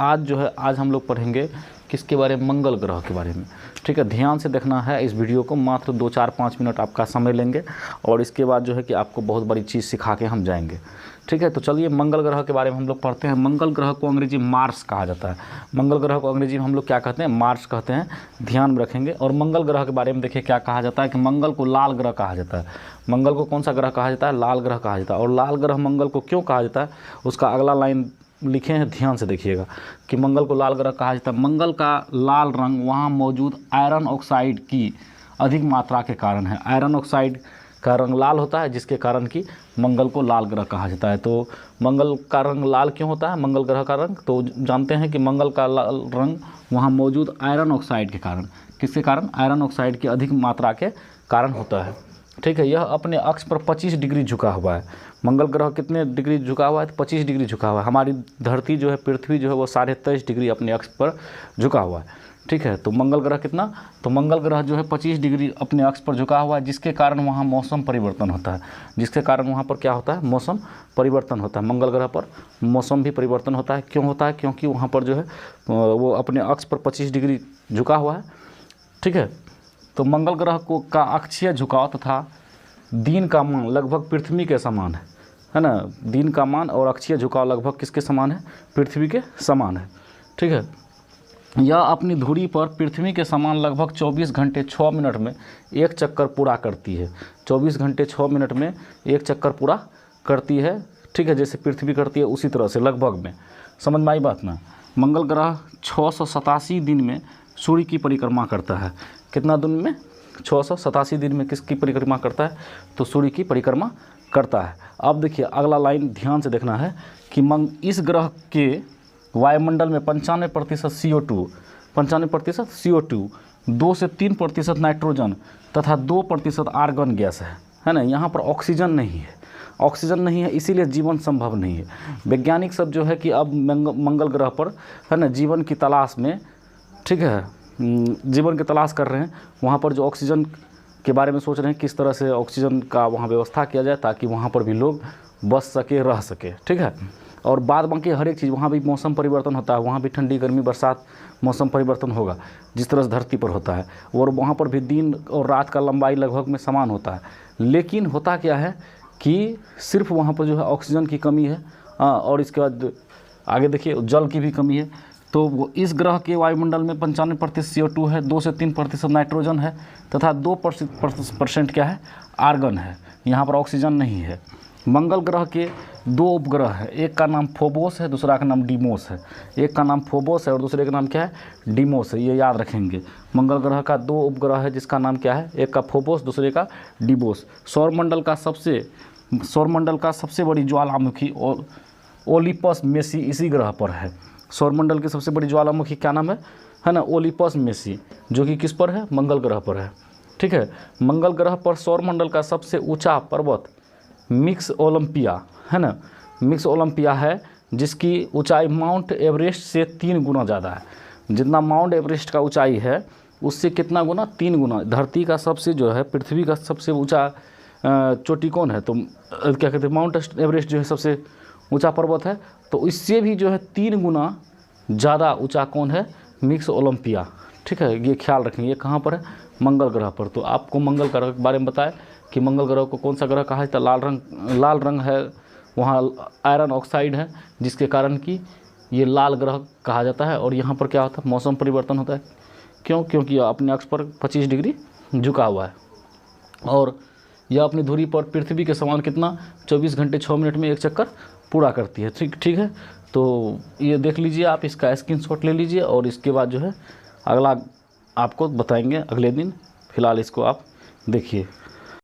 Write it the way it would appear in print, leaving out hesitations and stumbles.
आज जो है आज हम लोग पढ़ेंगे किसके बारे में, मंगल ग्रह के बारे में। ठीक है, ध्यान से देखना है इस वीडियो को, मात्र 2-4-5 मिनट आपका समय लेंगे और इसके बाद जो है कि आपको बहुत बड़ी चीज़ सिखा के हम जाएंगे। ठीक है, तो चलिए मंगल ग्रह के बारे में हम लोग पढ़ते हैं। मंगल ग्रह को अंग्रेजी मार्स कहा जाता है। मंगल ग्रह को अंग्रेजी में हम लोग क्या कहते हैं, मार्स कहते हैं, ध्यान में रखेंगे। और मंगल ग्रह के बारे में देखिए क्या कहा जाता है कि मंगल को लाल ग्रह कहा जाता है। मंगल को कौन सा ग्रह कहा जाता है, लाल ग्रह कहा जाता है। और लाल ग्रह मंगल को क्यों कहा जाता है, उसका अगला लाइन लिखे हैं, ध्यान से देखिएगा कि मंगल को लाल ग्रह कहा जाता है। मंगल का लाल रंग वहाँ मौजूद आयरन ऑक्साइड की अधिक मात्रा के कारण है। आयरन ऑक्साइड का रंग लाल होता है, जिसके कारण कि मंगल को लाल ग्रह कहा जाता है। तो मंगल का रंग लाल क्यों होता है, मंगल ग्रह का रंग, तो जानते हैं कि मंगल का लाल रंग वहाँ मौजूद आयरन ऑक्साइड के कारण, किसके कारण, आयरन ऑक्साइड की अधिक मात्रा के कारण होता है। ठीक है, यह अपने अक्ष पर 25 डिग्री झुका हुआ है। मंगल ग्रह कितने डिग्री झुका हुआ है, तो 25 डिग्री झुका हुआ है। हमारी धरती जो है, पृथ्वी जो है, वो 23.5 डिग्री अपने अक्ष पर झुका हुआ है। ठीक है, तो मंगल ग्रह कितना, तो मंगल ग्रह जो है 25 डिग्री अपने अक्ष पर झुका हुआ है, जिसके कारण वहाँ मौसम परिवर्तन होता है। जिसके कारण वहाँ पर क्या होता है, मौसम परिवर्तन होता है। मंगल ग्रह पर मौसम भी परिवर्तन होता है। क्यों होता है, क्योंकि वहाँ पर जो है वो अपने अक्ष पर 25 डिग्री झुका हुआ है। ठीक है, तो मंगल ग्रह को का अक्षीय झुकाव तथा दिन का मान लगभग पृथ्वी के समान है ना। दिन का मान और अक्षीय झुकाव लगभग किसके समान है, पृथ्वी के समान है। ठीक है, यह अपनी धुरी पर पृथ्वी के समान लगभग 24 घंटे 6 मिनट में एक चक्कर पूरा करती है। 24 घंटे 6 मिनट में एक चक्कर पूरा करती है। ठीक है, जैसे पृथ्वी करती है उसी तरह से लगभग में, समझ में आई बात ना। मंगल ग्रह 687 दिन में सूर्य की परिक्रमा करता है। कितना दिन में, 687 दिन में किसकी परिक्रमा करता है, तो सूर्य की परिक्रमा करता है। अब देखिए अगला लाइन ध्यान से देखना है कि इस ग्रह के वायुमंडल में 95% CO2, 95% CO2, 2 से 3% नाइट्रोजन तथा 2% आर्गन गैस है ना। यहाँ पर ऑक्सीजन नहीं है, ऑक्सीजन नहीं है, इसीलिए जीवन संभव नहीं है। वैज्ञानिक सब जो है कि अब मंगल ग्रह पर है ना जीवन की तलाश में, ठीक है, जीवन की तलाश कर रहे हैं। वहाँ पर जो ऑक्सीजन के बारे में सोच रहे हैं, किस तरह से ऑक्सीजन का वहाँ व्यवस्था किया जाए ताकि वहाँ पर भी लोग बस सके, रह सके। ठीक है, और बाद बाकी हर एक चीज़, वहाँ भी मौसम परिवर्तन होता है, वहाँ भी ठंडी गर्मी बरसात मौसम परिवर्तन होगा जिस तरह से धरती पर होता है। और वहाँ पर भी दिन और रात का लंबाई लगभग में समान होता है। लेकिन होता क्या है कि सिर्फ वहाँ पर जो है ऑक्सीजन की कमी है। और इसके बाद आगे देखिए जल की भी कमी है। तो वो इस ग्रह के वायुमंडल में 95% CO2 है, 2 से 3% नाइट्रोजन है तथा 2% क्या है, आर्गन है। यहाँ पर ऑक्सीजन नहीं है। मंगल ग्रह के 2 उपग्रह है, एक का नाम फोबोस है, दूसरा का नाम डीमोस है। एक का नाम फोबोस है और दूसरे का नाम क्या है, डीमोस है। ये याद रखेंगे। मंगल ग्रह का 2 उपग्रह है, जिसका नाम क्या है, एक का फोबोस, दूसरे का डीमोस। सौरमंडल का सबसे बड़ी ज्वालामुखी ओलिपस मेसी इसी ग्रह पर है। सौरमंडल की सबसे बड़ी ज्वालामुखी क्या नाम है ना, ओलिपस मेसी, जो कि किस पर है, मंगल ग्रह पर है। ठीक है, मंगल ग्रह पर सौरमंडल का सबसे ऊंचा पर्वत मिक्स ओलंपिया है ना, मिक्स ओलंपिया है, जिसकी ऊंचाई माउंट एवरेस्ट से 3 गुना ज़्यादा है। जितना माउंट एवरेस्ट का ऊंचाई है उससे कितना गुना, 3 गुना। धरती का सबसे जो है, पृथ्वी का सबसे ऊंचा चोटी कौन है, तो क्या कहते हैं, माउंट एवरेस्ट जो है सबसे ऊंचा पर्वत है। तो इससे भी जो है 3 गुना ज़्यादा ऊंचा कौन है, मिक्स ओलंपिया। ठीक है, ये ख्याल रखेंगे। ये कहाँ पर है, मंगल ग्रह पर। तो आपको मंगल ग्रह के बारे में बताया कि मंगल ग्रह को कौन सा ग्रह कहा जाता है, लाल रंग है, वहाँ आयरन ऑक्साइड है, जिसके कारण कि ये लाल ग्रह कहा जाता है। और यहाँ पर क्या होता है, मौसम परिवर्तन होता है। क्यों, क्योंकि यह अपने अक्ष पर 25 डिग्री झुका हुआ है और यह अपनी धुरी पर पृथ्वी के समान कितना, 24 घंटे 6 मिनट में एक चक्कर पूरा करती है। ठीक है, तो ये देख लीजिए, आप इसका स्क्रीनशॉट ले लीजिए और इसके बाद जो है अगला आपको बताएंगे अगले दिन। फ़िलहाल इसको आप देखिए।